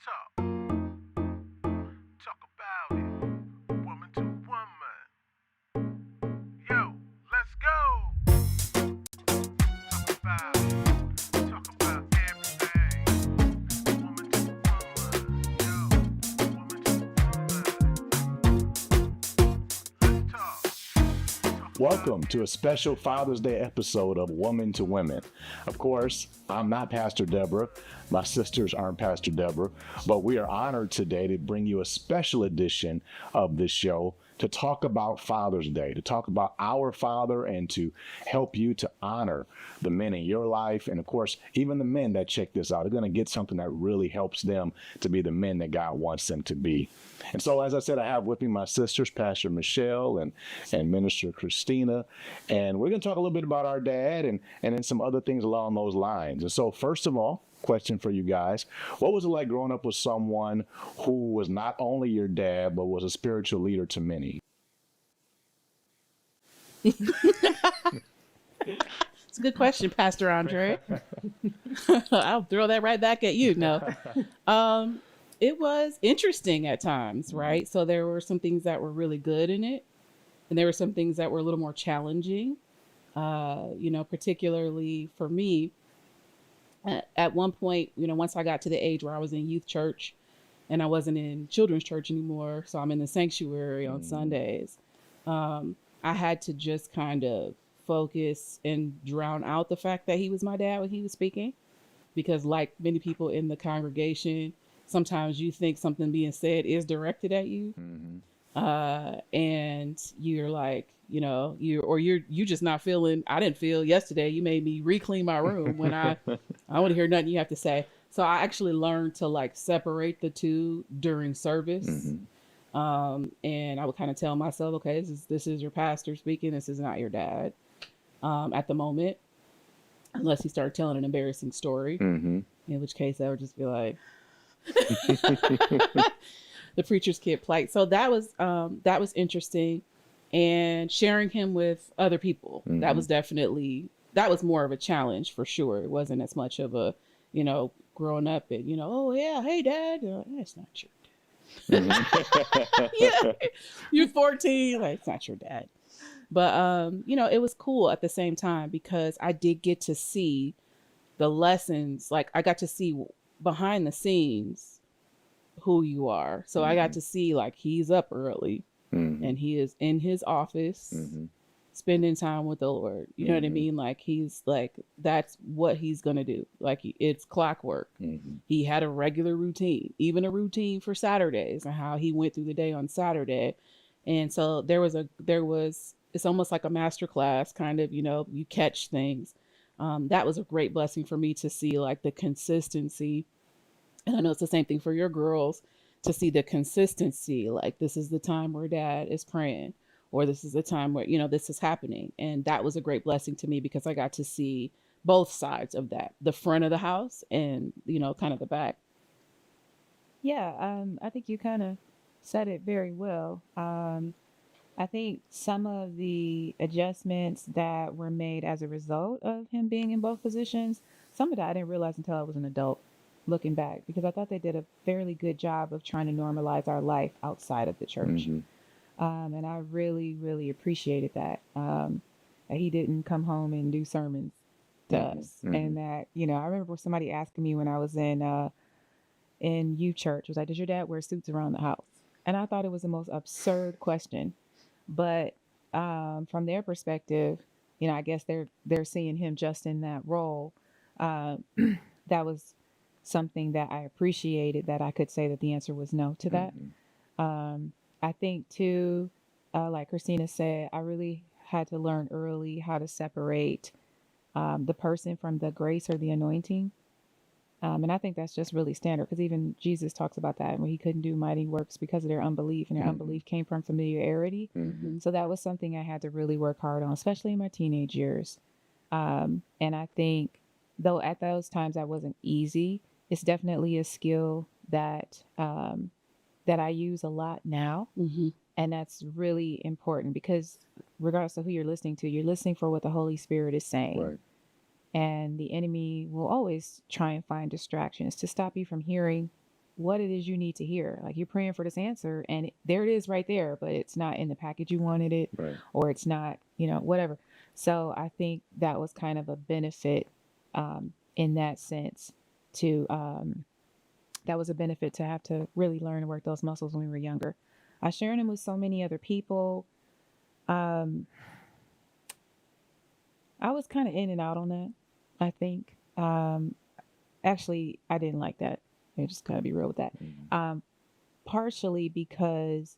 talk. Talk about it. Woman to woman. Yo, let's go. Talk about it. Talk about everything. Woman to woman. Yo, woman to woman. Let's talk. Welcome to a special Father's Day episode of Woman to Women. Of course, I'm not Pastor Deborah. My sisters aren't Pastor Deborah, but we are honored today to bring you a special edition of this show to talk about Father's Day, to talk about our Father and to help you to honor the men in your life. And of course, even the men that check this out are going to get something that really helps them to be the men that God wants them to be. And so, as I said, I have with me my sisters, Pastor MiChelle and Minister Kristina. And we're going to talk a little bit about our dad and then some other things along those lines. And so, first of all, question for you guys. What was it like growing up with someone who was not only your dad, but was a spiritual leader to many? It's a good question, Pastor André. I'll throw that right back at you. No. It was interesting at times, right? So there were some things that were really good in it, and there were some things that were a little more challenging. Particularly for me, at one point, once I got to the age where I was in youth church and I wasn't in children's church anymore, so I'm in the sanctuary on Sundays, I had to just kind of focus and drown out the fact that he was my dad when he was speaking, because like many people in the congregation, sometimes you think something being said is directed at you. And you're like, you just not feeling. I didn't feel yesterday. You made me re-clean my room when I want to hear nothing you have to say. So I actually learned to like separate the two during service. And I would kind of tell myself, okay, this is your pastor speaking. This is not your dad at the moment, unless he started telling an embarrassing story, in which case I would just be like, the preacher's kid plight. So that was interesting, and sharing him with other people. That was more of a challenge for sure. It wasn't as much of a, growing up and, oh yeah, hey dad, that's not your dad. Yeah, you're 14, like it's not your dad. But it was cool at the same time because I did get to see the lessons. Like I got to see behind the scenes who you are. So I got to see like he's up early and he is in his office spending time with the Lord. You know what I mean? Like he's like, that's what he's going to do. Like it's clockwork. He had a regular routine, even a routine for Saturdays and how he went through the day on Saturday. And so it's almost like a master class kind of, you catch things. That was a great blessing for me to see like the consistency. And I know it's the same thing for your girls, to see the consistency. Like this is the time where dad is praying, or this is the time where, this is happening. And that was a great blessing to me because I got to see both sides of that, the front of the house and, kind of the back. Yeah, I think you kind of said it very well. I think some of the adjustments that were made as a result of him being in both positions, some of that I didn't realize until I was an adult, looking back, because I thought they did a fairly good job of trying to normalize our life outside of the church. And I really, really appreciated that he didn't come home and do sermons to us. And that, I remember somebody asking me when I was in youth church, was like, does your dad wear suits around the house? And I thought it was the most absurd question. But from their perspective, I guess they're seeing him just in that role. That was something that I appreciated, that I could say that the answer was no to that. I think too, like Kristina said, I really had to learn early how to separate the person from the grace or the anointing. And I think that's just really standard, because even Jesus talks about that, where he couldn't do mighty works because of their unbelief, and their unbelief came from familiarity. So that was something I had to really work hard on, especially in my teenage years. And I think, though at those times that wasn't easy, it's definitely a skill that I use a lot now. And that's really important, because regardless of who you're listening for what the Holy Spirit is saying. Right. And the enemy will always try and find distractions to stop you from hearing what it is you need to hear. Like you're praying for this answer and there it is right there, but it's not in the package you wanted it, Right. or it's not, whatever. So I think that was kind of a benefit in that sense to, that was a benefit to have to really learn to work those muscles when we were younger. Sharing them with so many other people. I was kind of in and out on that, I think. Actually, I didn't like that. I just gotta be real with that. Partially because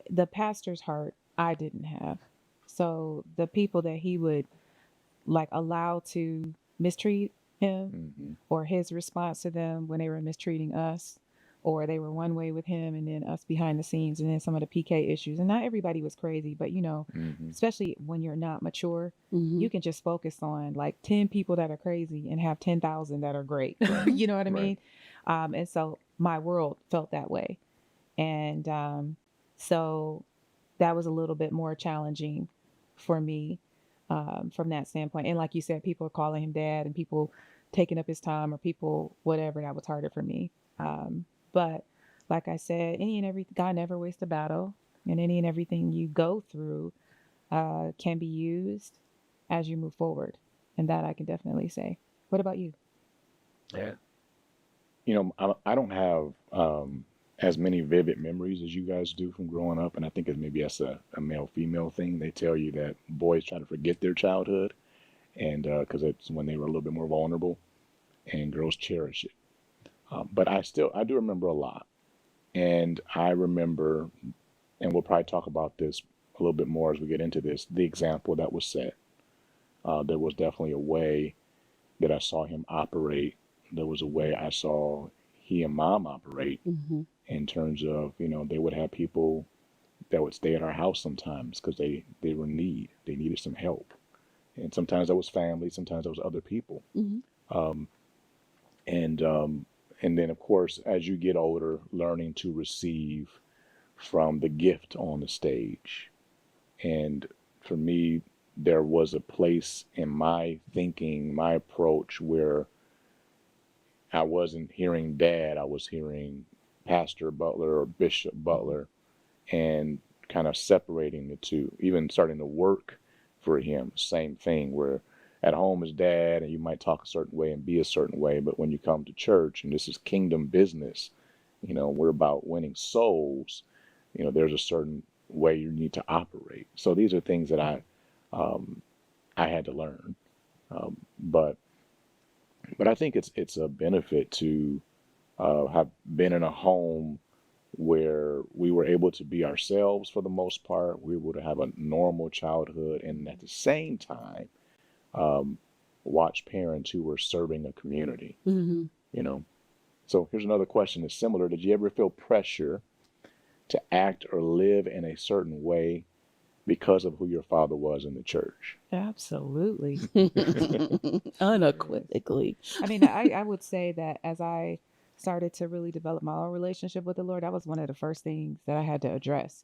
the pastor's heart I didn't have. So the people that he would like allow to mistreat him, or his response to them when they were mistreating us, or they were one way with him and then us behind the scenes, and then some of the PK issues. And not everybody was crazy, but especially when you're not mature, you can just focus on like 10 people that are crazy and have 10,000 that are great. You know what I mean? And so my world felt that way. And so that was a little bit more challenging for me from that standpoint. And like you said, people are calling him dad and people taking up his time, or people, whatever, that was harder for me. But like I said, God never wastes a battle, and any and everything you go through can be used as you move forward. And that I can definitely say. What about you? Yeah. I don't have as many vivid memories as you guys do from growing up, and I think maybe that's a male-female thing. They tell you that boys try to forget their childhood, and because it's when they were a little bit more vulnerable, and girls cherish it. But I do remember a lot, and I remember, and we'll probably talk about this a little bit more as we get into this, the example that was set. There was definitely a way that I saw him operate. There was a way I saw he and mom operate in terms of, they would have people that would stay at our house sometimes because they were in need. They needed some help. And sometimes that was family, sometimes that was other people. And then, of course, as you get older, learning to receive from the gift on the stage. And for me, there was a place in my thinking, my approach, where I wasn't hearing dad, I was hearing Pastor Butler or Bishop Butler, and kind of separating the two, even starting to work for him. Same thing, where at home is dad, and you might talk a certain way and be a certain way, but when you come to church, and this is kingdom business, we're about winning souls, there's a certain way you need to operate. So these are things that I had to learn. But I think it's a benefit to have been in a home where we were able to be ourselves for the most part. We were able to have a normal childhood, and at the same time, watch parents who were serving a community. So here's another question that's similar. Did you ever feel pressure to act or live in a certain way because of who your father was in the church? Absolutely. Unequivocally. I mean, I would say that as I started to really develop my own relationship with the Lord, that was one of the first things that I had to address,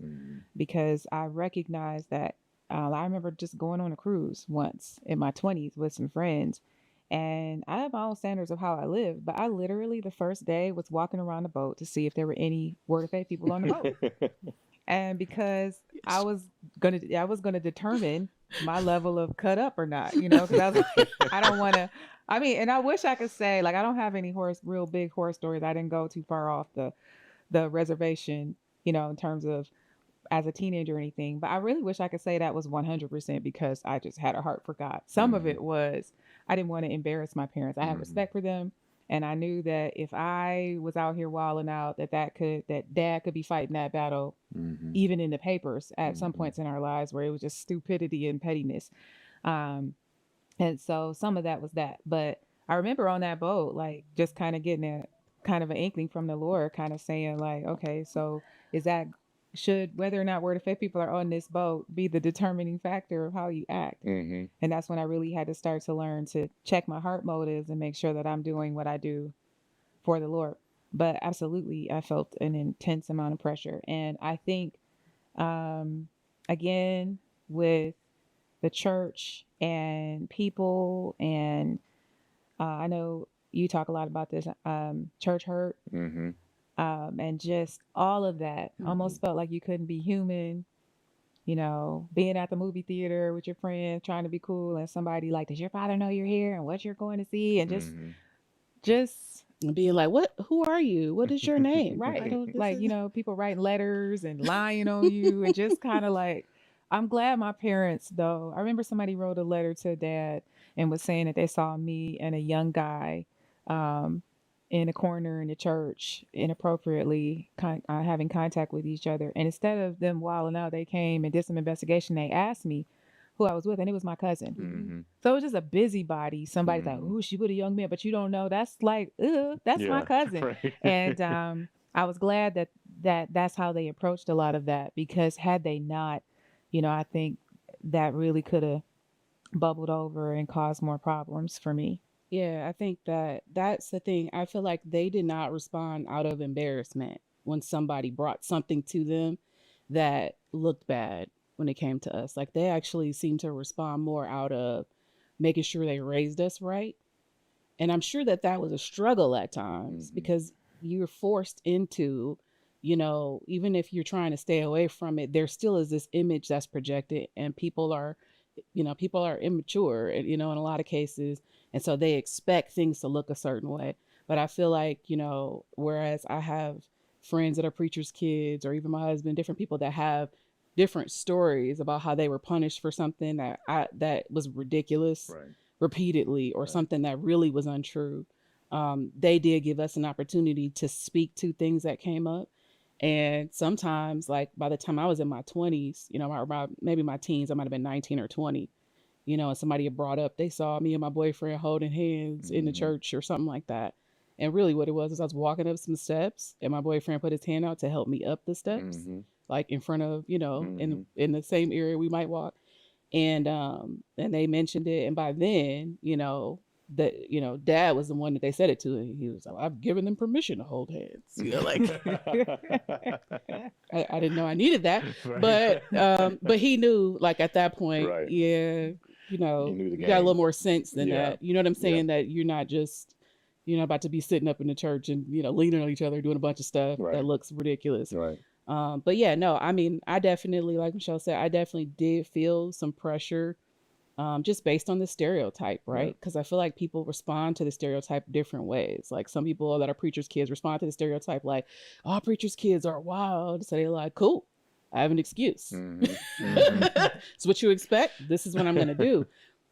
because I recognized that I remember just going on a cruise once in my 20s with some friends, and I have my own standards of how I live, but I literally the first day was walking around the boat to see if there were any Word of Faith people on the boat. And because I was gonna determine my level of cut up or not, because I was like, I don't want to. I mean, and I wish I could say like I don't have any real big horror stories. I didn't go too far off the reservation, in terms of as a teenager or anything. But I really wish I could say that was 100% because I just had a heart for God. Some of it was I didn't want to embarrass my parents. I had respect for them. And I knew that if I was out here wilding out, that dad could be fighting that battle, even in the papers at some points in our lives where it was just stupidity and pettiness. And so some of that was that. But I remember on that boat, like just kind of getting a kind of an inkling from the Lord, kind of saying like, okay, so should whether or not Word of Faith people are on this boat be the determining factor of how you act? And that's when I really had to start to learn to check my heart motives and make sure that I'm doing what I do for the Lord. But absolutely, I felt an intense amount of pressure. And I think, again, with the church and people, and I know you talk a lot about this, church hurt, Mm-hmm. and just all of that. Almost felt like you couldn't be human. Being at the movie theater with your friends, trying to be cool, and somebody like, does your father know you're here and what you're going to see? And just And being like, what? Who are you? What is your name? I right, don't. This like is... people writing letters and lying on you, and just kind of like, I'm glad my parents, though. I remember somebody wrote a letter to dad and was saying that they saw me and a young guy, in a corner in the church inappropriately having contact with each other. And instead of them wilding out, they came and did some investigation. They asked me who I was with, and it was my cousin. Mm-hmm. So it was just a busybody. Somebody's like, "Ooh, she with a young man," but you don't know. That's like, that's my Yeah. cousin. Right. And I was glad that's how they approached a lot of that, because had they not, I think that really could have bubbled over and caused more problems for me. Yeah, I think that's the thing. I feel like they did not respond out of embarrassment when somebody brought something to them that looked bad when it came to us. Like they actually seemed to respond more out of making sure they raised us right. And I'm sure that was a struggle at times because you're forced into, even if you're trying to stay away from it, there still is this image that's projected, and people are immature, and, in a lot of cases. And so they expect things to look a certain way. But I feel like, whereas I have friends that are preachers' kids, or even my husband, different people that have different stories about how they were punished for something that was ridiculous Right. repeatedly, or something that really was untrue. They did give us an opportunity to speak to things that came up. And sometimes, like by the time I was in my 20s, maybe my teens, I might have been 19 or 20, and somebody had brought up, they saw me and my boyfriend holding hands in the church or something like that. And really what it was is I was walking up some steps, and my boyfriend put his hand out to help me up the steps, like in front of, in the same area we might walk. And they mentioned it. And by then, dad was the one that they said it to. And he was like, I've given them permission to hold hands. Like I didn't know I needed that. Right. But he knew, like at that point, Right. yeah, He knew the you got a game. little more sense than Yeah. that. You know what I'm saying? Yeah. That you're not just, about to be sitting up in the church and, leaning on each other, doing a bunch of stuff Right. that looks ridiculous. Right. But yeah, no, I mean, I definitely, like MiChelle said, I definitely did feel some pressure, just based on the stereotype, right? Because I feel like people respond to the stereotype different ways. Like some people that are preachers' kids respond to the stereotype like, "Oh, preachers' kids are wild." So they're like, "Cool, I have an excuse. It's what you expect. This is what I'm gonna do."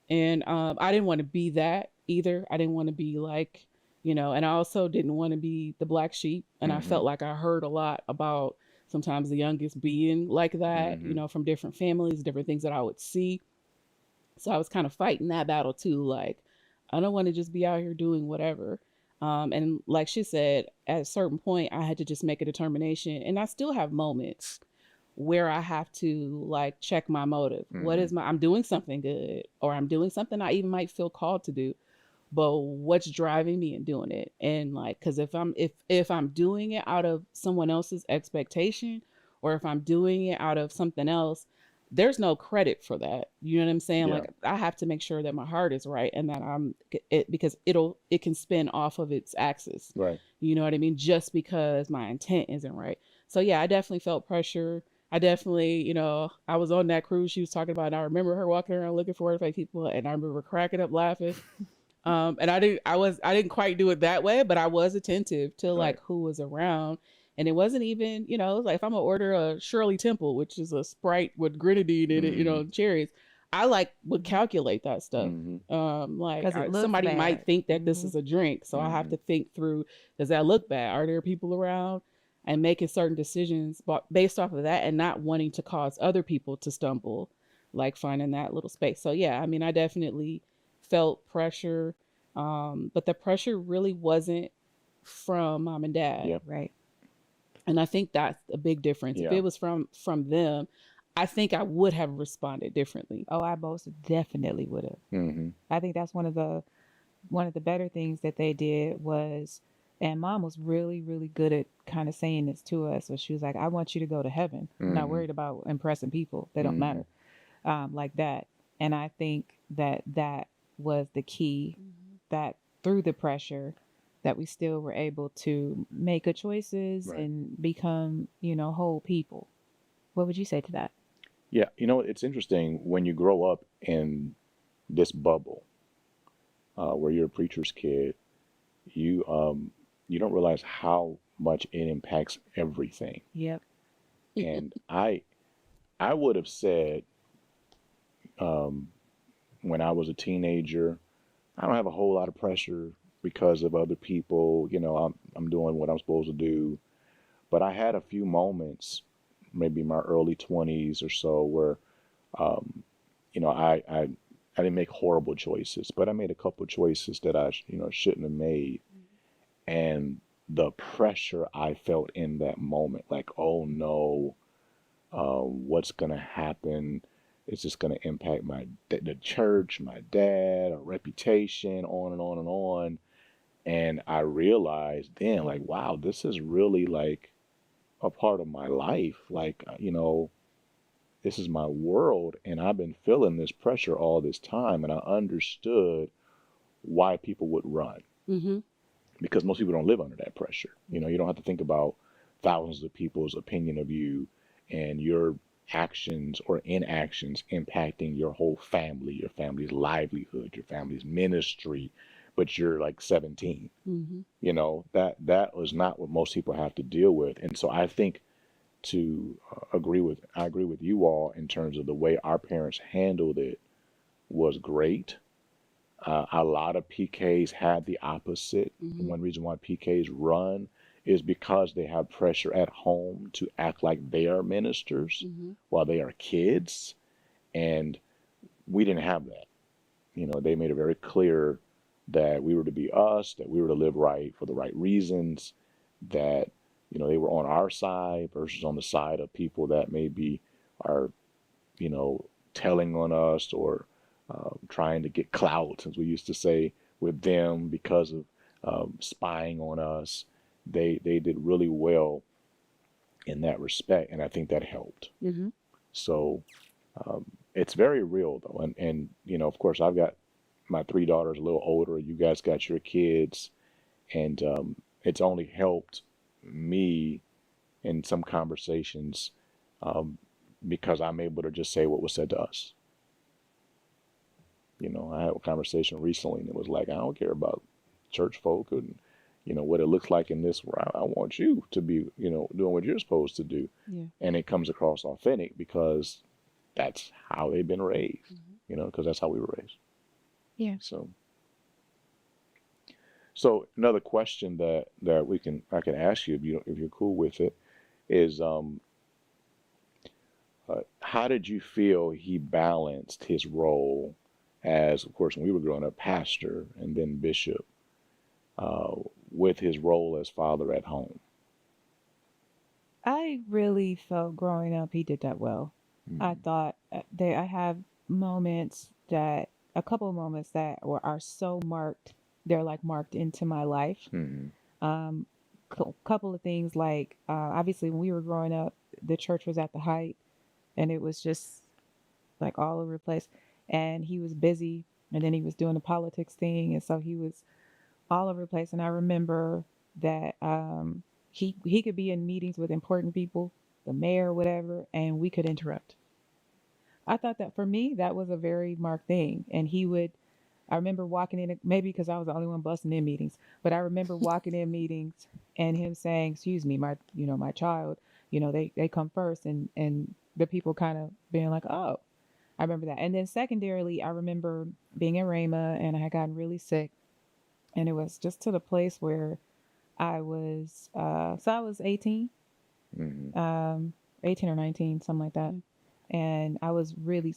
And I didn't want to be that either. I didn't want to be like, and I also didn't want to be the black sheep. And I felt like I heard a lot about sometimes the youngest being like that, from different families, different things that I would see. So I was kind of fighting that battle too. Like, I don't want to just be out here doing whatever. And like she said, at a certain point, I had to just make a determination. And I still have moments where I have to like check my motive. What is I'm doing something good, or I'm doing something I even might feel called to do, but what's driving me in doing it? And like, cause if I'm doing it out of someone else's expectation, or if I'm doing it out of something else, there's no credit for that. You know what I'm saying? Yeah. Like I have to make sure that my heart is right, and that because it can spin off of its axis. Right. You know what I mean? Just because my intent isn't right. So yeah, I definitely felt pressure. I definitely, I was on that cruise she was talking about, and I remember her walking around looking for fake people, and I remember cracking up laughing. And I didn't quite do it that way, but I was attentive to like who was around. And it wasn't even, like if I'm gonna order a Shirley Temple, which is a Sprite with grenadine in it, cherries, I would calculate that stuff. Like 'Cause it looks somebody bad. might think that this is a drink, so I have to think through: does that look bad? Are there people around? And making certain decisions based off of that, and not wanting to cause other people to stumble, like finding that little space. So yeah, I mean, I definitely felt pressure, but the pressure really wasn't from mom and dad. Yep. Right. And I think that's a big difference. Yeah. If it was from them, I think I would have responded differently. Oh, I most definitely would have. I think that's one of the better things that they did was, and mom was really, really good at kind of saying this to us. So she was like, I want you to go to heaven. I'm not worried about impressing people. They don't matter. Like that. And I think that was the key, that through the pressure, that we still were able to make good choices Right. and become, whole people. What would you say to that? Yeah, it's interesting when you grow up in this bubble where you're a preacher's kid, you don't realize how much it impacts everything. Yep. And I would have said um, when I was a teenager, I don't have a whole lot of pressure because of other people. I'm doing what I'm supposed to do. But I had a few moments, maybe my early 20s or so, where I didn't make horrible choices, but I made a couple of choices that I shouldn't have made. And the pressure I felt in that moment, like, oh no, what's gonna happen? Is this gonna impact the church, my dad, our reputation, on and on and on? And I realized then, like, wow, this is really like a part of my life. Like, this is my world, and I've been feeling this pressure all this time, and I understood why people would run Mm-hmm. because most people don't live under that pressure. You don't have to think about thousands of people's opinion of you and your actions or inactions impacting your whole family, your family's livelihood, your family's ministry, but you're like 17. Mm-hmm. That was not what most people have to deal with. And so I think I agree with you all in terms of the way our parents handled it was great. A lot of PKs had the opposite. Mm-hmm. One reason why PKs run is because they have pressure at home to act like they are ministers Mm-hmm. while they are kids. And we didn't have that. They made it very clear that we were to be us, that we were to live right for the right reasons, that, they were on our side versus on the side of people that maybe are, telling on us or trying to get clout, as we used to say, with them because of spying on us. They did really well in that respect, and I think that helped. Mm-hmm. So it's very real, though, and of course, I've got my three daughters a little older. You guys got your kids, and it's only helped me in some conversations um, because I'm able to just say what was said to us. I had a conversation recently, and it was like, I don't care about church folk and what it looks like in this world. I want you to be doing what you're supposed to do, Yeah. and it comes across authentic because that's how they've been raised. Mm-hmm. Because that's how we were raised. Yeah. So another question that I can ask you if you're cool with it is how did you feel he balanced his role as, of course, when we were growing up, pastor and then bishop, uh, with his role as father at home? I really felt growing up he did that well. I Mhm. thought I have a couple of moments that are so marked. They're like marked into my life. Mhm. Um, Couple of things like obviously when we were growing up, the church was at the height, and it was just like all over the place. And he was busy, and then he was doing the politics thing, and so he was all over the place. And I remember that he could be in meetings with important people, the mayor, whatever, and we could interrupt. I thought that for me that was a very marked thing. And he would. I remember walking in, maybe because I was the only one busting in meetings, but I remember walking in meetings and him saying, "Excuse me, my child, they come first," and the people kind of being like, "Oh." I remember that. And then secondarily, I remember being in Rhema and I had gotten really sick, and it was just to the place where I was 18, Mhm. 18 or 19, something like that. And I was really,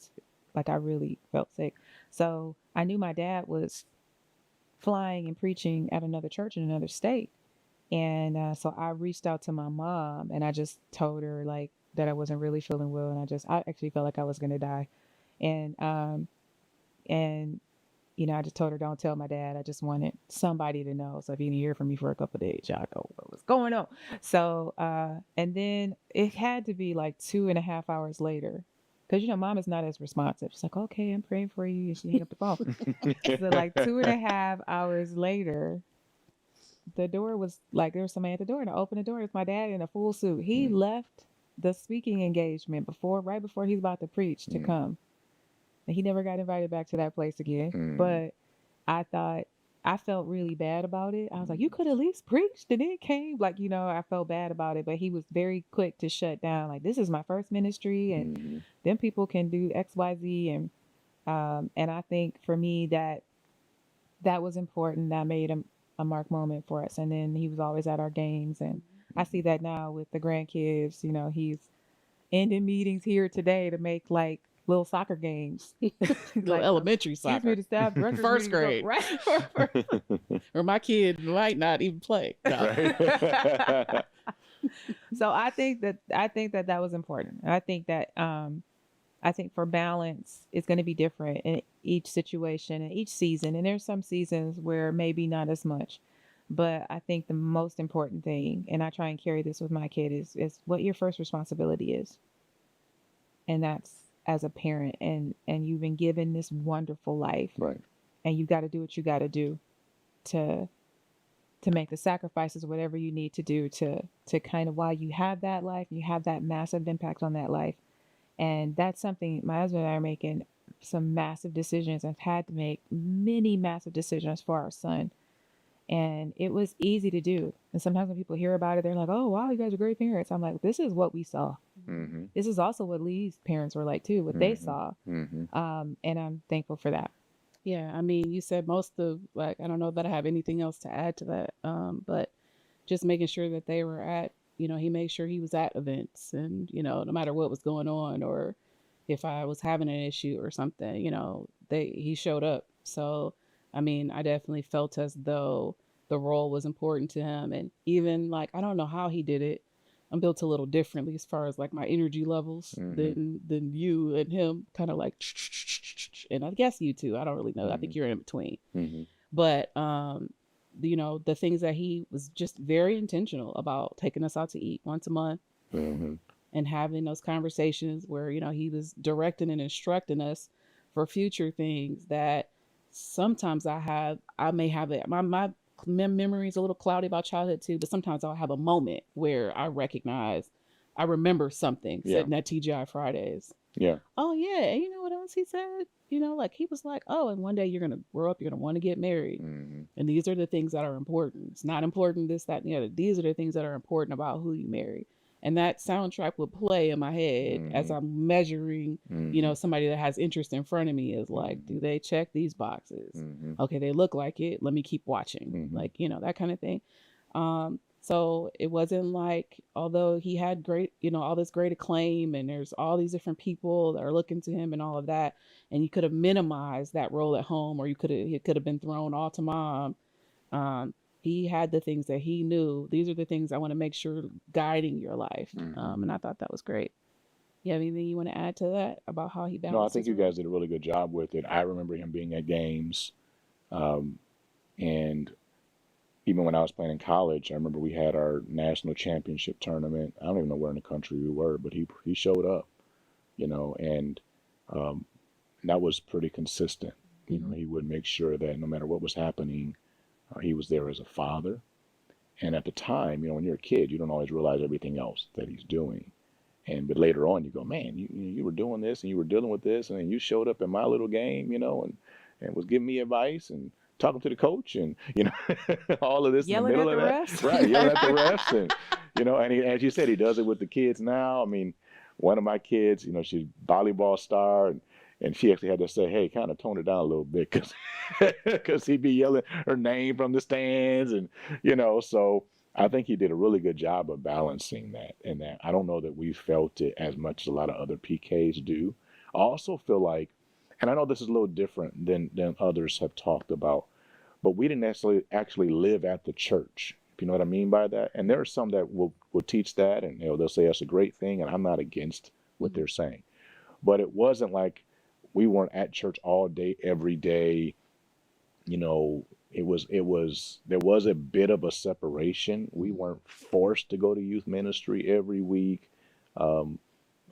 like, I really felt sick. So I knew my dad was flying and preaching at another church in another state. And so I reached out to my mom and I just told her, like, that I wasn't really feeling well. And I actually felt like I was going to die. And, um, and, I just told her, don't tell my dad. I just wanted somebody to know. So if you didn't hear from me for a couple of days, y'all go, what was going on? So, and then it had to be like 2.5 hours later. because mom is not as responsive. She's like, okay, I'm praying for you, and she hang up the phone. So like 2.5 hours later, the door was like, there was somebody at the door, and I opened the door. It's my dad in a full suit. He left the speaking engagement right before he's about to preach to come, and he never got invited back to that place again. But I felt really bad about it. I was like, you could at least preached, and it came. Like, I felt bad about it, but he was very quick to shut down. Like, this is my first ministry, and then people can do X, Y, Z, and I think for me that was important. That made a mark moment for us. And then he was always at our games, and I see that now with the grandkids. He's ending meetings here today to make like little soccer games, Little like elementary excuse me, soccer. the staff director's First meeting, grade. right? Or my kid might not even play. No. Right. So I think that was important. And I think for balance, it's going to be different in each situation and each season. And there's some seasons where maybe not as much. But I think the most important thing, and I try and carry this with my kid, is what your first responsibility is. And that's as a parent. And you've been given this wonderful life. Right. And you got to do what you got to do to make the sacrifices, whatever you need to do to kind of, while you have that life, you have that massive impact on that life. And that's something my husband and I are making some massive decisions. I've had to make many massive decisions for our son. And it was easy to do. And sometimes when people hear about it, they're like, oh, wow, you guys are great parents. I'm like, this is what we saw. Mm-hmm. This is also what Lee's parents were like, too, what they saw. Mm-hmm. And I'm thankful for that. Yeah, I mean, you said most of, like, I don't know that I have anything else to add to that, but just making sure that they were at, he made sure he was at events, and, no matter what was going on, or if I was having an issue or something, he showed up. So, I mean, I definitely felt as though the role was important to him. And even like, I don't know how he did it. I'm built a little differently as far as like my energy levels than you and him, kind of like, and I guess you too. I don't really know. I think you're in between. But the things that he was just very intentional about, taking us out to eat once a month and having those conversations where he was directing and instructing us for future things that sometimes I may have it. My memory is a little cloudy about childhood too, but sometimes I'll have a moment where I remember something said in that TGI Fridays. Yeah. Oh yeah. And you know what else he said? Like he was like, oh, and one day you're going to grow up, you're going to want to get married. And these are the things that are important. It's not important this, that, and the other. These are the things that are important about who you marry. And that soundtrack would play in my head as I'm measuring, somebody that has interest in front of me, is like, do they check these boxes? Okay, they look like it. Let me keep watching. Like, that kind of thing. So it wasn't like, although he had great, all this great acclaim, and there's all these different people that are looking to him and all of that, and you could have minimized that role at home, or it could have been thrown all to mom. He had the things that he knew. These are the things I want to make sure guiding your life. And I thought that was great. You have anything you want to add to that about how he balanced? No, I think his you role? guys did a really good job with it. I remember him being at games. And even when I was playing in college, I remember we had our national championship tournament. I don't even know where in the country we were, but he showed up, and that was pretty consistent. He would make sure that no matter what was happening, he was there as a father. And at the time, when you're a kid, you don't always realize everything else that he's doing. But later on, you go, man, you were doing this and you were dealing with this, and then you showed up in my little game, and was giving me advice and talking to the coach, and all of this Yelling in the at middle the of that, refs. right? Yelling at the refs, and and he, as you said, he does it with the kids now. I mean, one of my kids, she's a volleyball star, and she actually had to say, hey, kind of tone it down a little bit, because he'd be yelling her name from the stands, and so I think he did a really good job of balancing that. And that I don't know that we felt it as much as a lot of other PKs do. I also feel like, and I know this is a little different than others have talked about, but we didn't necessarily actually live at the church, if you know what I mean by that. And there are some that will teach that, and they'll say that's a great thing, and I'm not against what they're saying. But it wasn't like we weren't at church all day, every day. There was a bit of a separation. We weren't forced to go to youth ministry every week, all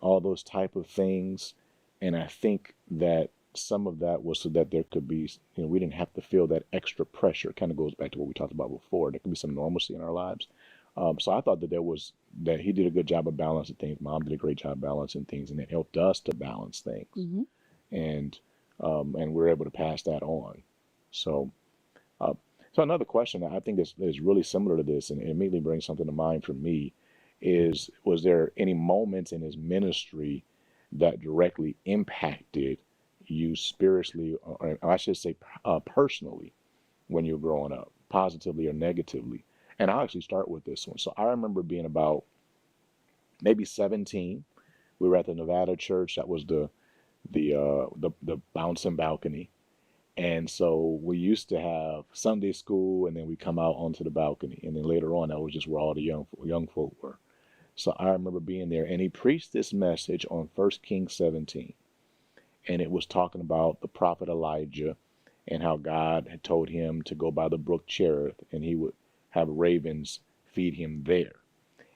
those type of things. And I think that some of that was so that there could be, we didn't have to feel that extra pressure. It kind of goes back to what we talked about before. There could be some normalcy in our lives. So I thought that he did a good job of balancing things. Mom did a great job balancing things, and it helped us to balance things. Mm-hmm. And we're able to pass that on. So, so another question that I think is really similar to this, and it immediately brings something to mind for me, was there any moments in his ministry that directly impacted you spiritually, or I should say personally, when you were growing up, positively or negatively? And I'll actually start with this one. So I remember being about maybe 17. We were at the Nevada church. That was the bouncing balcony. And so we used to have Sunday school, and then we come out onto the balcony. And then later on, that was just where all the young folk were. So I remember being there, and he preached this message on 1 Kings 17. And it was talking about the prophet Elijah and how God had told him to go by the brook Cherith, and he would have ravens feed him there.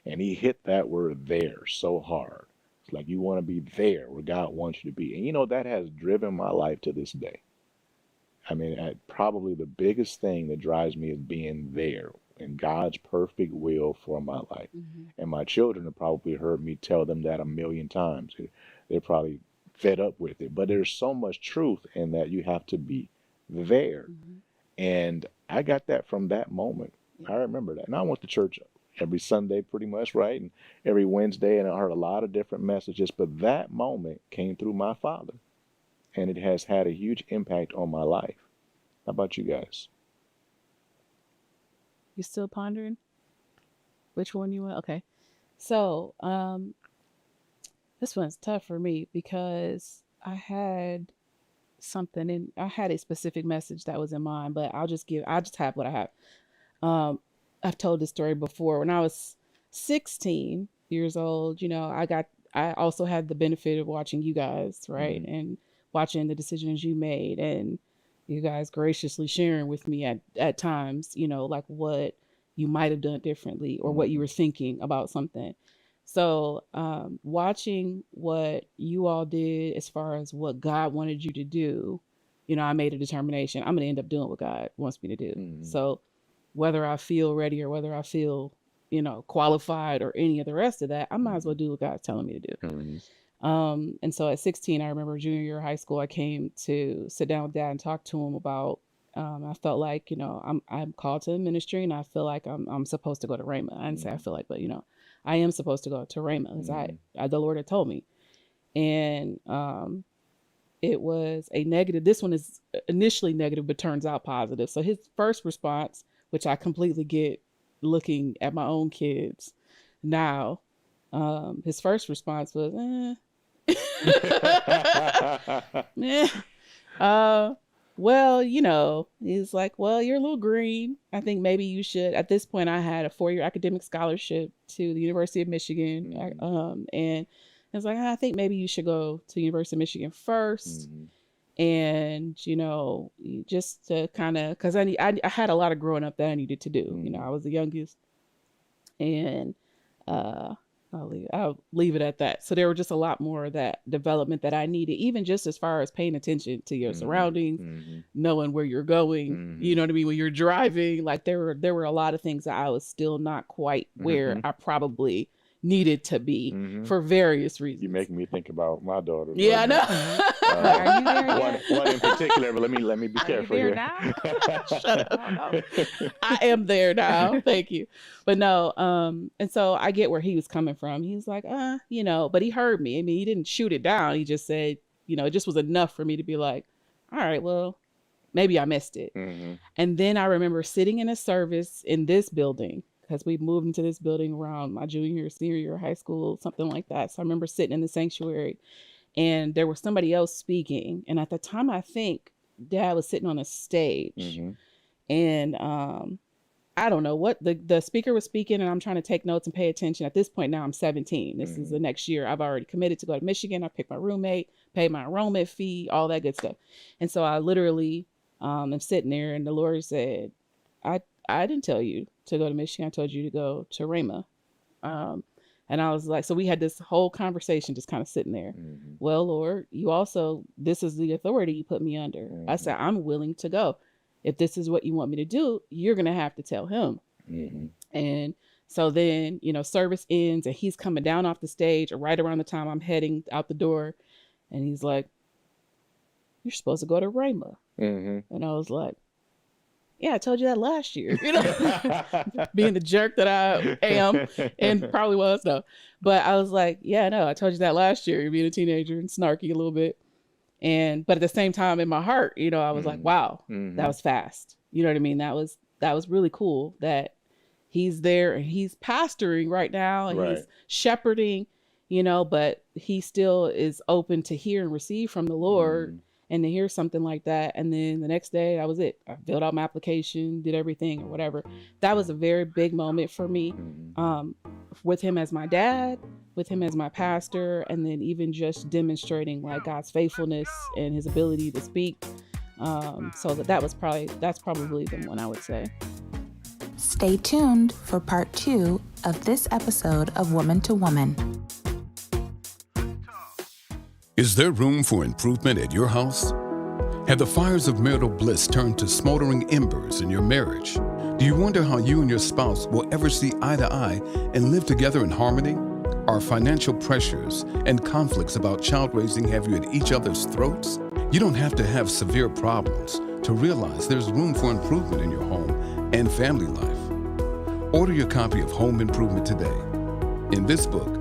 And he hit that word there so hard. It's like, you want to be there where God wants you to be. And that has driven my life to this day. I mean, probably the biggest thing that drives me is being there in God's perfect will for my life. Mm-hmm. And my children have probably heard me tell them that a million times. They're probably fed up with it. But there's so much truth in that you have to be there. Mm-hmm. And I got that from that moment. I remember that. And I went to church every Sunday pretty much, right? And every Wednesday, and I heard a lot of different messages. But that moment came through my father. And it has had a huge impact on my life. How about you guys? You still pondering which one you want? Okay. So, this one's tough for me because I had I had a specific message that was in mind, but I'll just have what I have. I've told this story before. When I was 16 years old, I also had the benefit of watching you guys, right? Mm-hmm. And watching the decisions you made, and you guys graciously sharing with me at times, like what you might have done differently or what you were thinking about something. So watching what you all did as far as what God wanted you to do, I made a determination. I'm going to end up doing what God wants me to do. Mm-hmm. So whether I feel ready or whether I feel, qualified or any of the rest of that, I might as well do what God's telling me to do. Mm-hmm. And so at 16, I remember junior year of high school, I came to sit down with Dad and talk to him about, I felt like, I'm called to the ministry, and I feel like I'm supposed to go to Rhema. I didn't say I feel like, but, I am supposed to go to Rhema because the Lord had told me. And it was a negative. This one is initially negative, but turns out positive. So his first response, which I completely get looking at my own kids now, his first response was, well, he's like, well, you're a little green. I think maybe you should. At this point, I had a 4-year academic scholarship to the University of Michigan. Mm-hmm. And I was like, I think maybe you should go to the University of Michigan first. Mm-hmm. And, just to kind of, because I had a lot of growing up that I needed to do. Mm-hmm. I was the youngest. And I'll leave it at that. So there were just a lot more of that development that I needed, even just as far as paying attention to your surroundings, knowing where you're going, you know what I mean? When you're driving, like there were a lot of things that I was still not quite where I probably needed to be for various reasons. You're making me think about my daughter. Yeah, I know. Are you there yet? One in particular, but let me be careful Are you here. there now? Shut up. Oh, no. I am there now. Thank you. But no, and so I get where he was coming from. He was like, but he heard me. I mean, he didn't shoot it down. He just said, it just was enough for me to be like, all right, well, maybe I missed it. Mm-hmm. And then I remember sitting in a service in this building, because we moved into this building around my junior or senior year of high school, something like that. So I remember sitting in the sanctuary, and there was somebody else speaking. And at the time, I think Dad was sitting on a stage, and I don't know what the speaker was speaking, and I'm trying to take notes and pay attention. At this point now, I'm 17. This is the next year. I've already committed to go to Michigan. I picked my roommate, paid my enrollment fee, all that good stuff. And so I literally am sitting there, and the Lord said, I didn't tell you to go to Michigan. I told you to go to Rhema. And I was like, so we had this whole conversation just kind of sitting there. Mhm. Well, Lord, you also, this is the authority you put me under. I said, I'm willing to go. If this is what you want me to do, you're going to have to tell him. Mhm. And so then, service ends and he's coming down off the stage right around the time I'm heading out the door. And he's like, you're supposed to go to Rhema. Mhm. And I was like, yeah, I told you that last year, being the jerk that I am and probably was though. But I was like, yeah, no, I told you that last year, being a teenager and snarky a little bit. But at the same time in my heart, I was like, wow, that was fast. You know what I mean? That was really cool that he's there and he's pastoring right now and Right. he's shepherding, but he still is open to hear and receive from the Lord. And to hear something like that. And then the next day, that was it. I filled out my application, did everything or whatever. That was a very big moment for me, with him as my dad, with him as my pastor, and then even just demonstrating like God's faithfulness and his ability to speak. So that's probably the one I would say. Stay tuned for part 2 of this episode of Woman to Woman. Is there room for improvement at your house? Have the fires of marital bliss turned to smoldering embers in your marriage? Do you wonder how you and your spouse will ever see eye to eye and live together in harmony? Are financial pressures and conflicts about child raising have you at each other's throats? You don't have to have severe problems to realize there's room for improvement in your home and family life. Order your copy of Home Improvement today. In this book,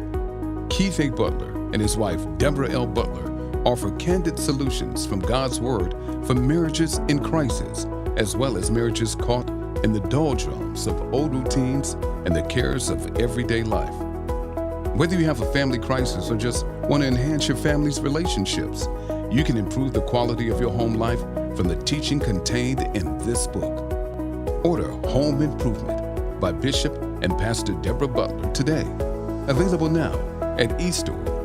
Keith Butler and his wife, Deborah L. Butler, offer candid solutions from God's Word for marriages in crisis, as well as marriages caught in the doldrums of old routines and the cares of everyday life. Whether you have a family crisis or just want to enhance your family's relationships, you can improve the quality of your home life from the teaching contained in this book. Order Home Improvement by Bishop and Pastor Deborah Butler today. Available now at eStore